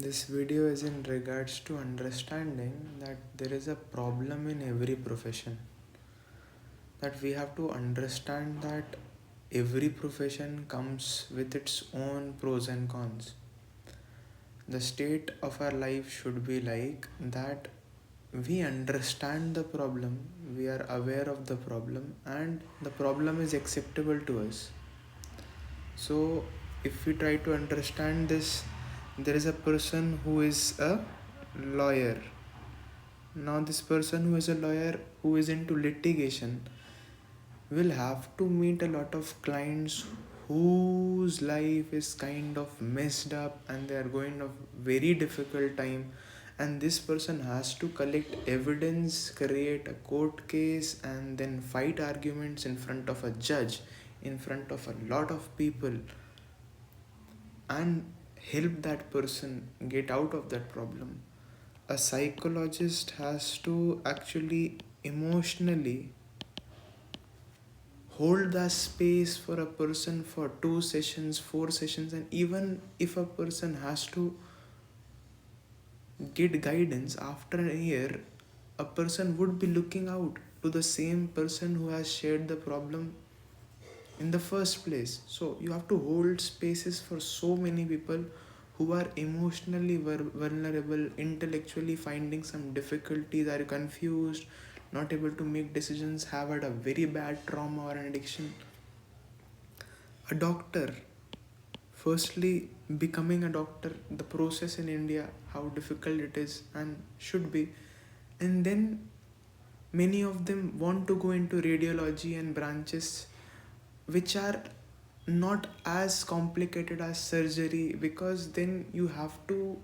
This video is in regards to understanding that there is a problem in every profession. That we have to understand that every profession comes with its own pros and cons. The state of our life should be like that we understand the problem, we are aware of the problem, and the problem is acceptable to us. So, if we try to understand this, there is a person who is a lawyer. Now, this person who is a lawyer who is into litigation will have to meet a lot of clients whose life is kind of messed up and they are going a very difficult time, and this person has to collect evidence, create a court case, and then fight arguments in front of a judge, in front of a lot of people, and help that person get out of that problem. A psychologist has to actually emotionally hold the space for a person for 2 sessions, 4 sessions, and even if a person has to get guidance after a year, a person would be looking out to the same person who has shared the problem in the first place. So you have to hold spaces for so many people who are emotionally vulnerable, intellectually finding some difficulties, are confused, not able to make decisions, have had a very bad trauma or an addiction. A doctor, firstly, becoming a doctor, the process in India, how difficult it is and should be, and then many of them want to go into radiology and branches which are not as complicated as surgery, because then you have to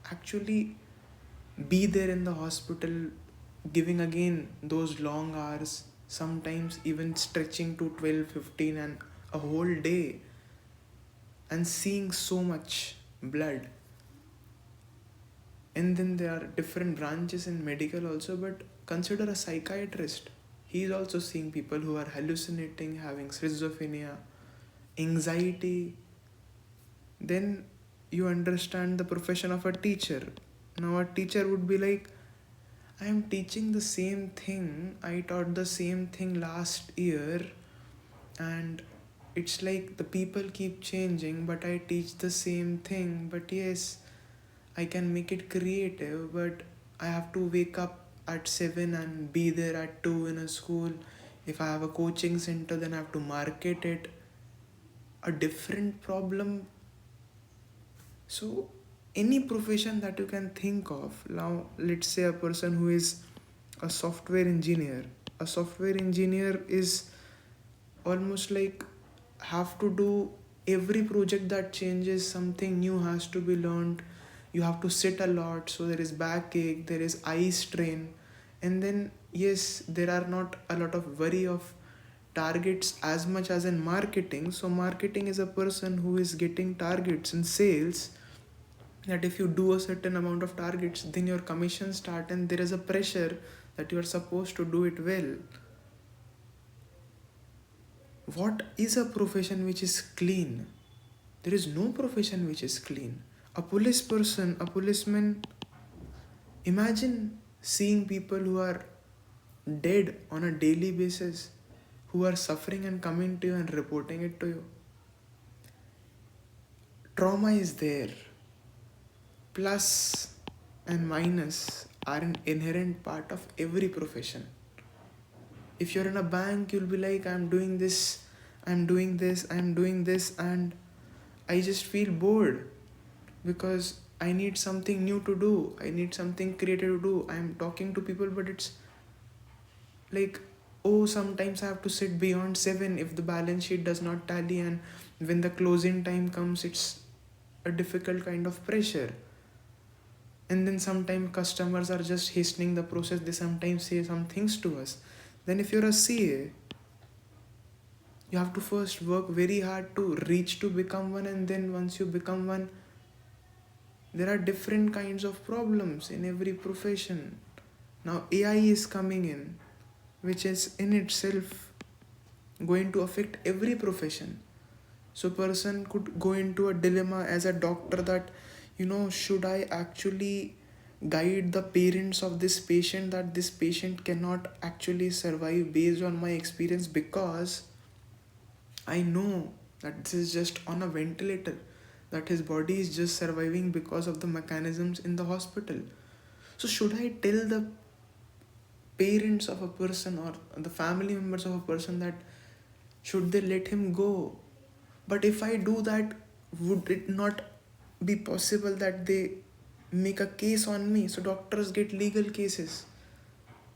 actually be there in the hospital, giving again those long hours, sometimes even stretching to 12, 15, and a whole day, and seeing so much blood. And then there are different branches in medical also, but consider a psychiatrist. He is also seeing people who are hallucinating, having schizophrenia, anxiety. Then you understand the profession of a teacher. Now a teacher would be like, I am teaching the same thing, I taught the same thing last year, and it's like the people keep changing, but I teach the same thing. But yes, I can make it creative, but I have to wake up at 7 and be there at 2 in a school. If I have a coaching center, then I have to market it. A different problem. So, any profession that you can think of. Now, let's say a person who is a software engineer. A software engineer is almost like have to do every project that changes, something new has to be learned. You have to sit a lot, so there is backache, there is eye strain, and then yes, there are not a lot of worry of targets as much as in marketing. So marketing is a person who is getting targets in sales, that if you do a certain amount of targets, then your commission start, and there is a pressure that you are supposed to do it well. What is a profession which is clean? There is no profession which is clean. A police person, a policeman, imagine seeing people who are dead on a daily basis, who are suffering and coming to you and reporting it to you. Trauma is there. Plus and minus are an inherent part of every profession. If you're in a bank, you'll be like, I'm doing this, I'm doing this, I'm doing this, and I just feel bored because I need something new to do. I need something creative to do. I'm talking to people, but it's like, oh, sometimes I have to sit beyond 7 if the balance sheet does not tally, and when the closing time comes, it's a difficult kind of pressure. And then sometimes customers are just hastening the process, they sometimes say some things to us. Then if you're a CA, you have to first work very hard to reach to become one, and then once you become one, there are different kinds of problems in every profession. Now AI is coming in, which is in itself going to affect every profession. So person could go into a dilemma as a doctor, that Should I actually guide the parents of this patient that this patient cannot actually survive based on my experience, because I know that this is just on a ventilator, that his body is just surviving because of the mechanisms in the hospital. So, should I tell the parents of a person or the family members of a person that should they let him go? But if I do that, would it not be possible that they make a case on me? So, doctors get legal cases.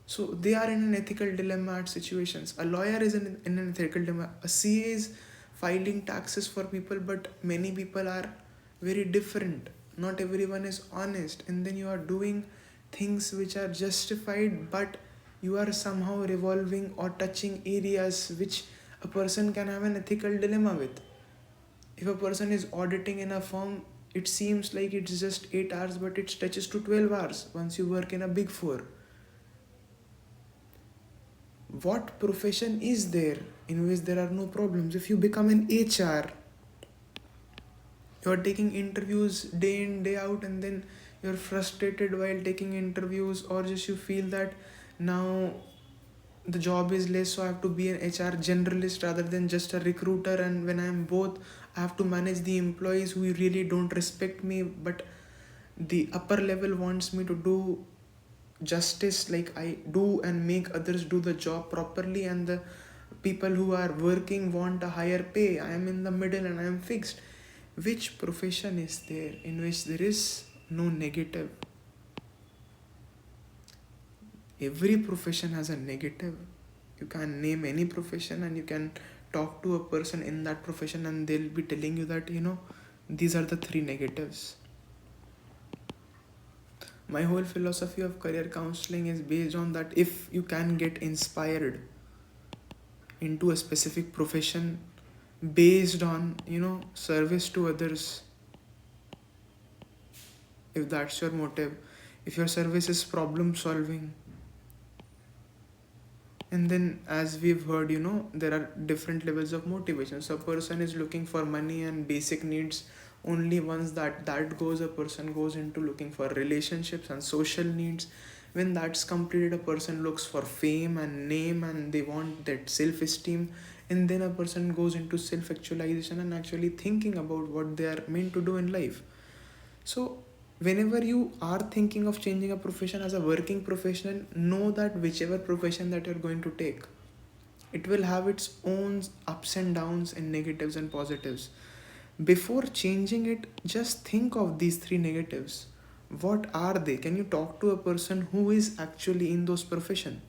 So they are in an ethical dilemma at situations. A lawyer is in an ethical dilemma. A CA is filing taxes for people, but many people are very different. Not everyone is honest, and then you are doing things which are justified, but you are somehow revolving or touching areas which a person can have an ethical dilemma with. If a person is auditing in a firm, it seems like it's just 8 hours, but it stretches to 12 hours once you work in a big four. What profession is there in which there are no problems? If you become an HR, you are taking interviews day in day out, and then you're frustrated while taking interviews, or just you feel that now the job is less, so I have to be an HR generalist rather than just a recruiter, and when I am both, I have to manage the employees who really don't respect me, but the upper level wants me to do justice like I do and make others do the job properly, and the people who are working want a higher pay. I am in the middle and I am fixed. Which profession is there in which there is no negative? Every profession has a negative. You can name any profession and you can talk to a person in that profession, and they'll be telling you that these are the three negatives. My whole philosophy of career counseling is based on that. If you can get inspired into a specific profession based on service to others, if that's your motive, if your service is problem solving, and then as we've heard, there are different levels of motivation. So a person is looking for money and basic needs. Only once that goes, a person goes into looking for relationships and social needs. When that's completed, a person looks for fame and name, and they want that self-esteem. And then a person goes into self-actualization and actually thinking about what they are meant to do in life. So whenever you are thinking of changing a profession as a working professional, know that whichever profession that you're going to take, it will have its own ups and downs and negatives and positives. Before changing it, just think of these three negatives. What are they? Can you talk to a person who is actually in those profession?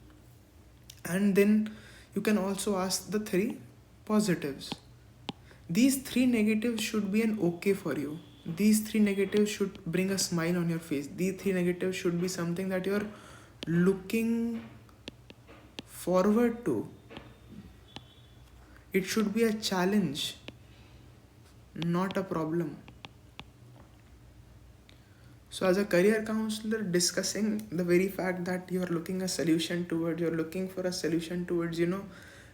And then you can also ask the three positives. These three negatives should be an okay for you. These three negatives should bring a smile on your face. These three negatives should be something that you're looking forward to. It should be a challenge, not a problem. So as a career counselor, discussing the very fact that you're looking for a solution towards,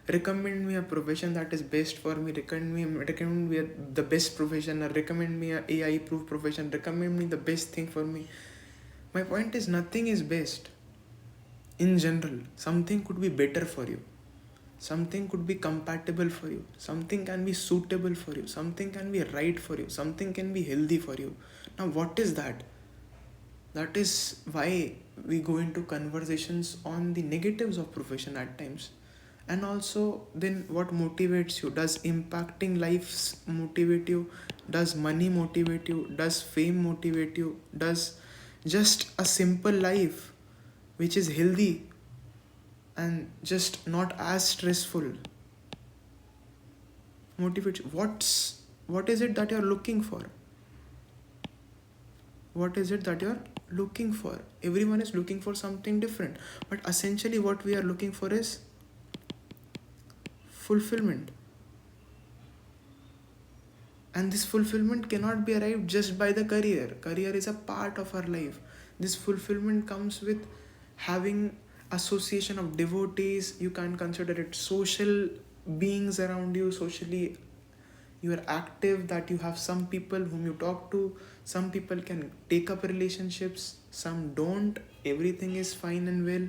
recommend me a profession that is best for me, recommend me the best profession, or recommend me a AI proof profession, recommend me the best thing for me. My point is, nothing is best. In general, something could be better for you. Something could be compatible for you. Something can be suitable for you. Something can be right for you. Something can be healthy for you. Now, what is that? That is why we go into conversations on the negatives of profession at times. And also, then what motivates you? Does impacting lives motivate you? Does money motivate you? Does fame motivate you? Does just a simple life which is healthy and just not as stressful motivate you? What is it that you're looking for? What is it that you're looking for? Everyone is looking for something different, but essentially what we are looking for is fulfillment. And this fulfillment cannot be arrived just by the career. Career is a part of our life. This fulfillment comes with having association of devotees. You can consider it social beings around you, socially you are active, that you have some people whom you talk to, some people can take up relationships, some don't, everything is fine and well.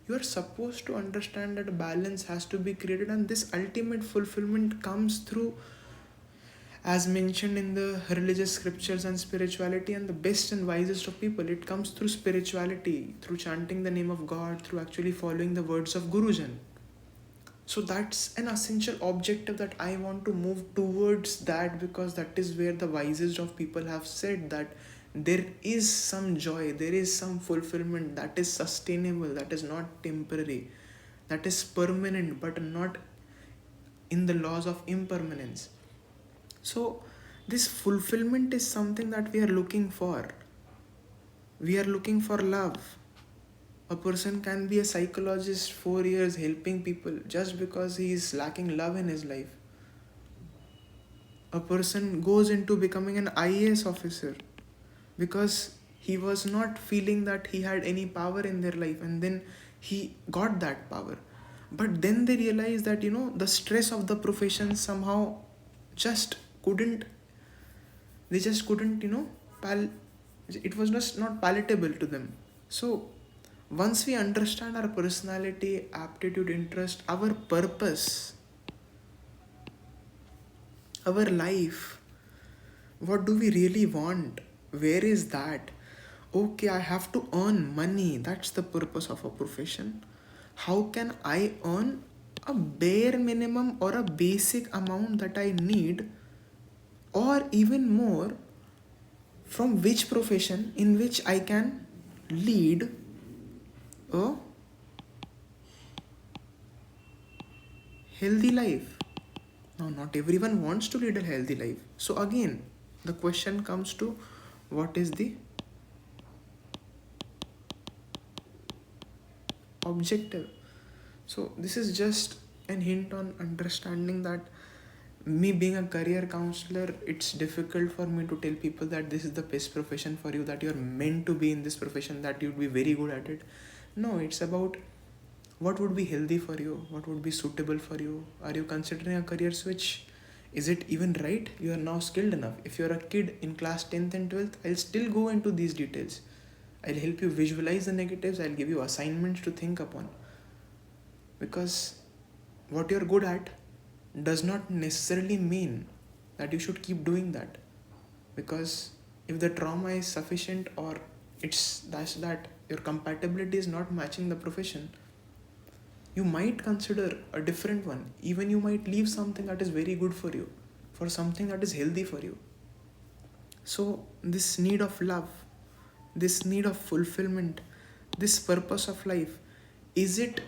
You are supposed to understand that a balance has to be created, and this ultimate fulfillment comes through, as mentioned in the religious scriptures and spirituality, and the best and wisest of people, it comes through spirituality, through chanting the name of God, through actually following the words of Gurujan. So that's an essential objective that I want to move towards, that because that is where the wisest of people have said that there is some joy, there is some fulfillment that is sustainable, that is not temporary, that is permanent but not in the laws of impermanence. So this fulfillment is something that we are looking for. We are looking for love. A person can be a psychologist 4 years helping people just because he is lacking love in his life. A person goes into becoming an IAS officer because he was not feeling that he had any power in their life, and then he got that power. But then they realize that, the stress of the profession somehow just couldn't, they just couldn't, it was just not palatable to them. So once we understand our personality, aptitude, interest, our purpose, our life, what do we really want? Where is that? Okay, I have to earn money. That's the purpose of a profession. How can I earn a bare minimum or a basic amount that I need, or even more, from which profession in which I can lead a healthy life? Now, not everyone wants to lead a healthy life. So, again, the question comes to, what is the objective? So, this is just an hint on understanding that me being a career counselor, it's difficult for me to tell people that this is the best profession for you, that you're meant to be in this profession, that you'd be very good at it. No, it's about what would be healthy for you, what would be suitable for you. Are you considering a career switch? Is it even right? You are now skilled enough. If you're a kid in class 10th and 12th, I'll still go into these details. I'll help you visualize the negatives, I'll give you assignments to think upon. Because what you're good at does not necessarily mean that you should keep doing that. Because if the trauma is sufficient, or it's that your compatibility is not matching the profession, you might consider a different one. Even you might leave something that is very good for you for something that is healthy for you. So this need of love, this need of fulfillment, this purpose of life, is it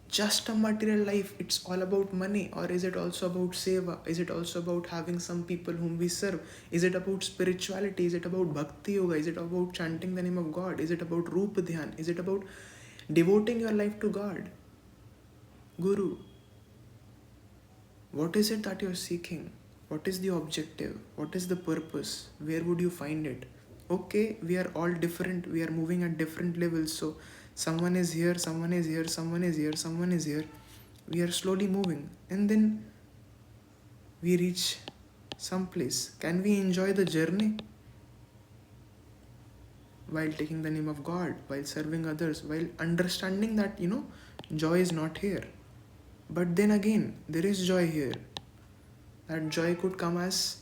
just a material life? It's all about money, or is it also about seva? Is it also about having some people whom we serve? Is it about spirituality? Is it about bhakti yoga? Is it about chanting the name of God? Is it about rupa dhyan? Is it about devoting your life to God, Guru? What is it that you're seeking? What is the objective? What is the purpose? Where would you find it? Okay, we are all different. We are moving at different levels. So someone is here, someone is here, someone is here, someone is here. We are slowly moving, and then we reach some place. Can we enjoy the journey while taking the name of God, while serving others, while understanding that, joy is not here? But then again, there is joy here. That joy could come as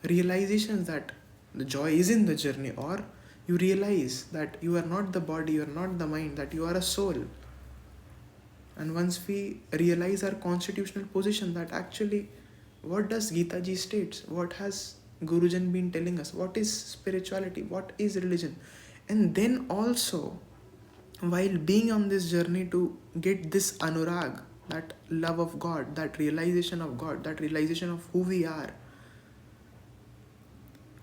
realizations that the joy is in the journey, or you realize that you are not the body, you are not the mind, that you are a soul. And once we realize our constitutional position, that actually, what does Gita ji states? What has Gurujan been telling us? What is spirituality? What is religion? And then also, while being on this journey to get this anurag, that love of God, that realization of God, that realization of who we are,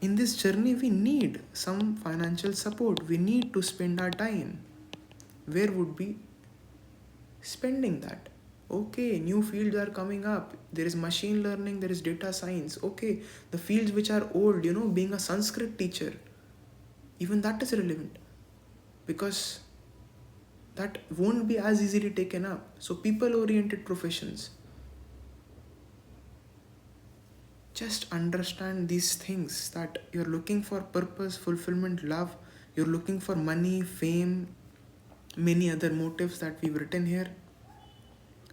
in this journey we need some financial support. We need to spend our time. Where would be spending that? Okay, new fields are coming up. There is machine learning, there is data science. Okay, the fields which are old, being a Sanskrit teacher, even that is relevant, because that won't be as easily taken up. So people oriented professions, just understand these things, that you're looking for purpose, fulfillment, love, you're looking for money, fame, many other motives that we've written here.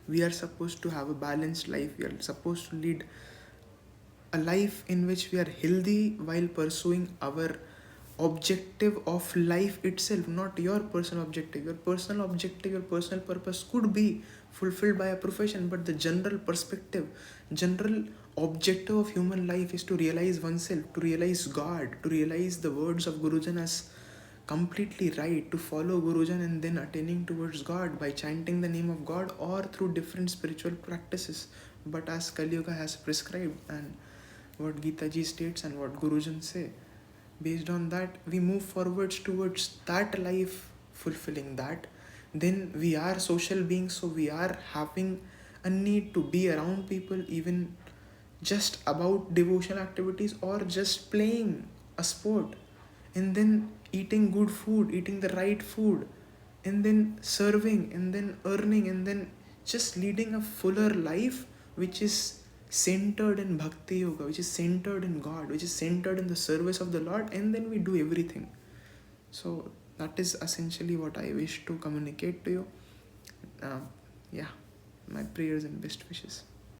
We are supposed to have a balanced life. We are supposed to lead a life in which we are healthy while pursuing our objective of life itself, not your personal objective. Your personal objective, your personal purpose could be fulfilled by a profession, but the general perspective, general objective of human life is to realize oneself, to realize God, to realize the words of Gurujan as completely right, to follow Gurujan and then attaining towards God by chanting the name of God or through different spiritual practices, but as Kali Yuga has prescribed, and what Gita ji states and what Gurujan say. Based on that, we move forwards towards that life, fulfilling that. Then we are social beings, so we are having a need to be around people, even just about devotional activities or just playing a sport, and then eating good food, eating the right food, and then serving, and then earning, and then just leading a fuller life which is centered in bhakti yoga, which is centered in God, which is centered in the service of the Lord, and then we do everything. So that is essentially what I wish to communicate to you. Yeah, my prayers and best wishes.